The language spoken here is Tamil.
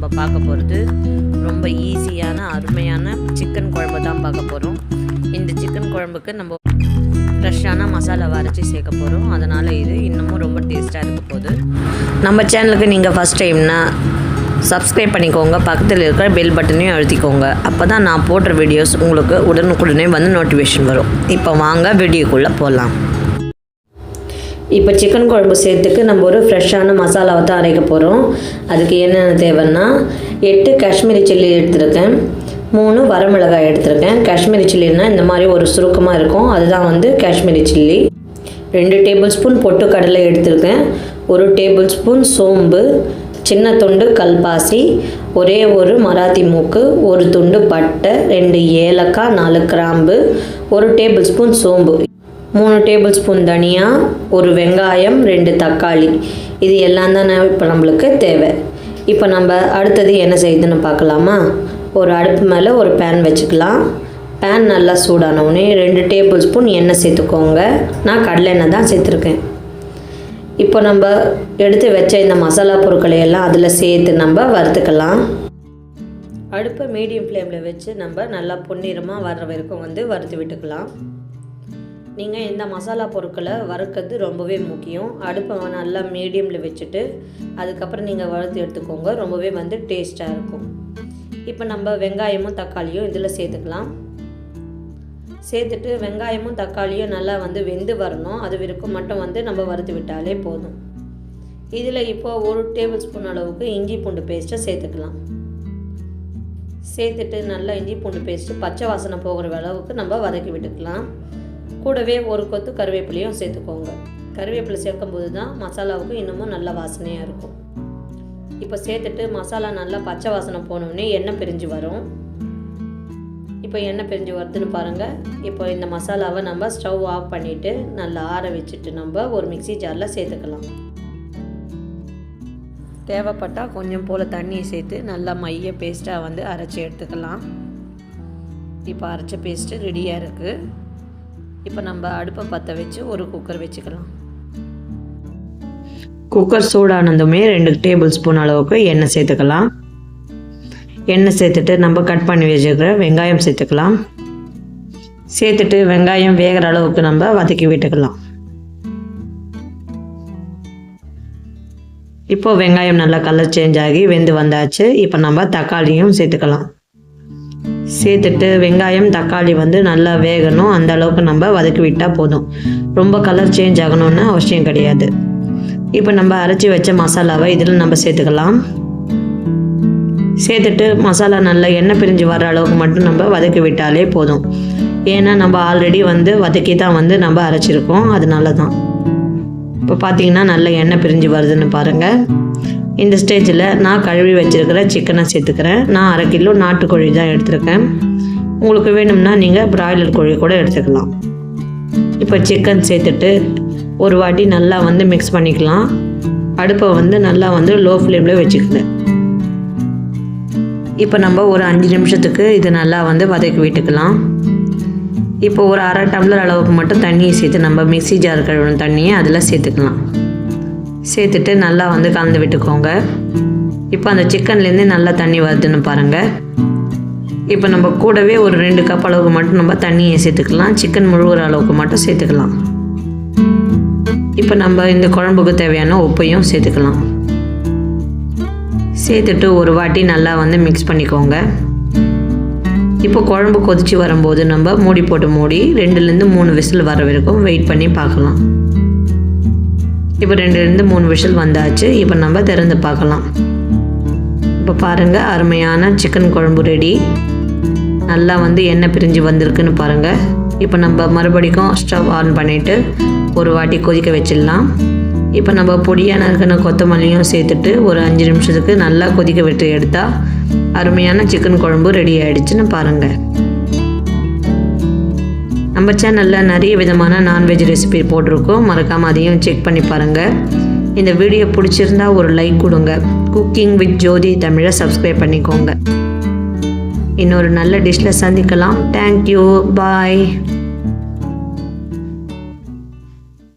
நம்ம பார்க்க போகிறது ரொம்ப ஈஸியான அருமையான சிக்கன் குழம்பு தான் பார்க்க போகிறோம். இந்த சிக்கன் குழம்புக்கு நம்ம ஃப்ரெஷ்ஷான மசாலாவை அரைச்சி சேர்க்க போகிறோம். அதனால் இது இன்னமும் ரொம்ப டேஸ்ட்டாக இருக்க போகுது. நம்ம சேனலுக்கு நீங்கள் ஃபஸ்ட் டைம்னா சப்ஸ்கிரைப் பண்ணிக்கோங்க, பக்கத்தில் இருக்கிற பெல் பட்டனையும் அழுத்திக்கோங்க. அப்போ தான் நான் போடுற வீடியோஸ் உங்களுக்கு உடனுக்குடனே வந்து நோட்டிஃபிகேஷன் வரும். இப்போ வாங்க வீடியோக்குள்ளே போகலாம். இப்போ சிக்கன் குழம்பு சேர்த்துக்கு நம்ம ஒரு ஃப்ரெஷ்ஷான மசாலாவை தான் அரைக்க போகிறோம். அதுக்கு என்னென்ன தேவைன்னா 8 காஷ்மீரி சில்லி எடுத்துருக்கேன், 3 வரமிளகாய் எடுத்துருக்கேன். காஷ்மீரி சில்லின்னா இந்த மாதிரி ஒரு சுருக்கமாக இருக்கும், அதுதான் வந்து காஷ்மீரி சில்லி. 2 டேபிள் ஸ்பூன் பொட்டுக்கடலை எடுத்துருக்கேன், 1 டேபிள் ஸ்பூன் சோம்பு, சின்ன துண்டு கல்பாசி, ஒரே ஒரு மராத்தி மூக்கு, 1 துண்டு பட்டை, 2 ஏலக்காய், 4 கிராம்பு, 1 டேபிள் ஸ்பூன் சோம்பு, 3 டேபிள் ஸ்பூன் தனியா, 1 வெங்காயம், 2 தக்காளி. இது எல்லாம் தான் இப்போ நம்மளுக்கு தேவை. இப்போ நம்ம அடுத்தது என்ன செய்யுதுன்னு பார்க்கலாமா? ஒரு அடுப்பு மேலே ஒரு பேன் வச்சுக்கலாம். பேன் நல்லா சூடானவுடனே 2 டேபிள் ஸ்பூன் எண்ணெய் சேர்த்துக்கோங்க. நான் கடலை எண்ணெய் தான் சேர்த்துருக்கேன். இப்போ நம்ம எடுத்து வச்ச இந்த மசாலா பொருட்களை எல்லாம் அதில் சேர்த்து நம்ம வறுத்துக்கலாம். அடுப்பை மீடியம் ஃப்ளேமில் வச்சு நம்ம நல்லா பொன்னிறமாக வர்ற வரைக்கும் வந்து வறுத்து விட்டுக்கலாம். நீங்கள் இந்த மசாலா பொருட்களை வறுக்கிறது ரொம்பவே முக்கியம். அடுப்பை நல்லா மீடியமில் வச்சுட்டு அதுக்கப்புறம் நீங்கள் வறுத்து எடுத்துக்கோங்க, ரொம்பவே வந்து டேஸ்ட்டாக இருக்கும். இப்போ நம்ம வெங்காயமும் தக்காளியும் இதில் சேர்த்துக்கலாம். சேர்த்துட்டு வெங்காயமும் தக்காளியும் நல்லா வந்து வெந்து வரணும், அது வரைக்கும் மட்டும் வந்து நம்ம வறுத்து விட்டாலே போதும். இதில் இப்போ 1 டேபிள் ஸ்பூன் அளவுக்கு இஞ்சி பூண்டு பேஸ்ட்டை சேர்த்துக்கலாம். சேர்த்துட்டு நல்லா இஞ்சி பூண்டு பேஸ்ட்டு பச்சை வாசனை போகிற அளவுக்கு நம்ம வதக்கி விட்டுக்கலாம். கூடவே 1 கொத்து கருவேப்பிலையும் சேர்த்துக்கோங்க. கருவேப்பிலை சேர்க்கும்போது தான் மசாலாவுக்கு இன்னமும் நல்ல வாசனையாக இருக்கும். இப்போ சேர்த்துட்டு மசாலா நல்லா பச்சை வாசனை போனோடனே எண்ணெய் பிரிஞ்சு வரும். இப்போ எண்ணெய் பிரிஞ்சு வருதுன்னு பாருங்கள். இப்போ இந்த மசாலாவை நம்ம ஸ்டவ் ஆஃப் பண்ணிவிட்டு நல்லா ஆற வச்சுட்டு நம்ம ஒரு மிக்ஸி ஜாரில் சேர்த்துக்கலாம். தேவைப்பட்டால் கொஞ்சம் போல் தண்ணியை சேர்த்து நல்லா மைய பேஸ்ட்டாக வந்து அரைச்சி எடுத்துக்கலாம். இப்போ அரைச்ச பேஸ்ட்டு ரெடியாக இருக்குது. இப்போ நம்ம அடுப்பை பற்ற வச்சு ஒரு குக்கர் வச்சுக்கலாம். குக்கர் சூடானதுமே 2 டேபிள் ஸ்பூன் அளவுக்கு எண்ணெய் சேர்த்துக்கலாம். எண்ணெய் சேர்த்துட்டு நம்ம கட் பண்ணி வச்சுக்கிற வெங்காயம் சேர்த்துக்கலாம். சேர்த்துட்டு வெங்காயம் வேகிற அளவுக்கு நம்ம வதக்கி விட்டுக்கலாம். இப்போ வெங்காயம் நல்லா கலர் சேஞ்ச் ஆகி வெந்து வந்தாச்சு. இப்போ நம்ம தக்காளியும் சேர்த்துக்கலாம். சேர்த்துட்டு வெங்காயம் தக்காளி வந்து நல்லா வேகணும், அந்த அளவுக்கு நம்ம வதக்கி விட்டால் போதும். ரொம்ப கலர் சேஞ்ச் ஆகணும்னு அவசியம் கிடையாது. இப்போ நம்ம அரைச்சி வச்ச மசாலாவை இதில் நம்ம சேர்த்துக்கலாம். சேர்த்துட்டு மசாலா நல்லா எண்ணெய் பிரிஞ்சு வர அளவுக்கு மட்டும் நம்ம வதக்கி விட்டாலே போதும். ஏன்னா நம்ம ஆல்ரெடி வந்து வதக்கி தான் வந்து நம்ம அரைச்சிருக்கோம், அதனால தான். இப்போ பார்த்தீங்கன்னா நல்லா எண்ணெய் பிரிஞ்சு வருதுன்னு பாருங்கள். இந்த ஸ்டேஜில் நான் கழுவி வச்சுருக்கிற சிக்கனை சேர்த்துக்கிறேன். நான் 1/2 கிலோ நாட்டுக்கோழி தான் எடுத்துருக்கேன். உங்களுக்கு வேணும்னா நீங்கள் பிராய்லர் கோழி கூட எடுத்துக்கலாம். இப்போ சிக்கன் சேர்த்துட்டு ஒரு வாட்டி நல்லா வந்து மிக்ஸ் பண்ணிக்கலாம். அடுப்பை வந்து நல்லா வந்து லோ ஃப்ளேமில் வச்சுக்கல. இப்போ நம்ம ஒரு 5 நிமிஷத்துக்கு இது நல்லா வந்து வதக்கி விட்டுக்கலாம். இப்போ ஒரு 1/2 டம்ளர் அளவுக்கு மட்டும் தண்ணியை சேர்த்து நம்ம மிக்ஸி ஜார் கழுவின தண்ணியை அதில் சேர்த்துக்கலாம். சேர்த்துட்டு நல்லா வந்து கலந்து விட்டுக்கோங்க. இப்போ அந்த சிக்கன்லேருந்து நல்லா தண்ணி வருதுன்னு பாருங்கள். இப்போ நம்ம கூடவே ஒரு 2 கப் அளவுக்கு மட்டும் நம்ம தண்ணியை சேர்த்துக்கலாம். சிக்கன் முழுகிற அளவுக்கு மட்டும் சேர்த்துக்கலாம். இப்போ நம்ம இந்த குழம்புக்கு தேவையான உப்பையும் சேர்த்துக்கலாம். சேர்த்துட்டு ஒரு வாட்டி நல்லா வந்து மிக்ஸ் பண்ணிக்கோங்க. இப்போ குழம்பு கொதித்து வரும்போது நம்ம மூடி போட்டு 2லேருந்து 3 விசில் வர வரைக்கும் வெயிட் பண்ணி பார்க்கலாம். இப்போ 2லேருந்து 3 விசில் வந்தாச்சு. இப்போ நம்ம திறந்து பார்க்கலாம். இப்போ பாருங்கள், அருமையான சிக்கன் குழம்பு ரெடி. நல்லா வந்து எண்ணெய் பிரிஞ்சு வந்திருக்குன்னு பாருங்கள். இப்போ நம்ம மறுபடியும் ஸ்டவ் ஆன் பண்ணிவிட்டு ஒரு வாட்டி கொதிக்க வச்சிடலாம். இப்போ நம்ம பொடியான இருக்கிற கொத்தமல்லியும் சேர்த்துட்டு ஒரு 5 நிமிஷத்துக்கு நல்லா கொதிக்க விட்டு எடுத்தால் அருமையான சிக்கன் குழம்பு ரெடி ஆகிடுச்சுன்னு பாருங்கள். நம்ம சேனலில் நிறைய விதமான நான்வெஜ் ரெசிபி போட்டிருக்கோம், மறக்காமல் அதையும் செக் பண்ணி பாருங்கள். இந்த வீடியோ பிடிச்சிருந்தா ஒரு லைக் கொடுங்க. குக்கிங் வித் ஜோதி தமிழை சப்ஸ்கிரைப் பண்ணிக்கோங்க. இன்னொரு நல்ல டிஷ்ஷில் சந்திக்கலாம். தேங்க்யூ, பாய்.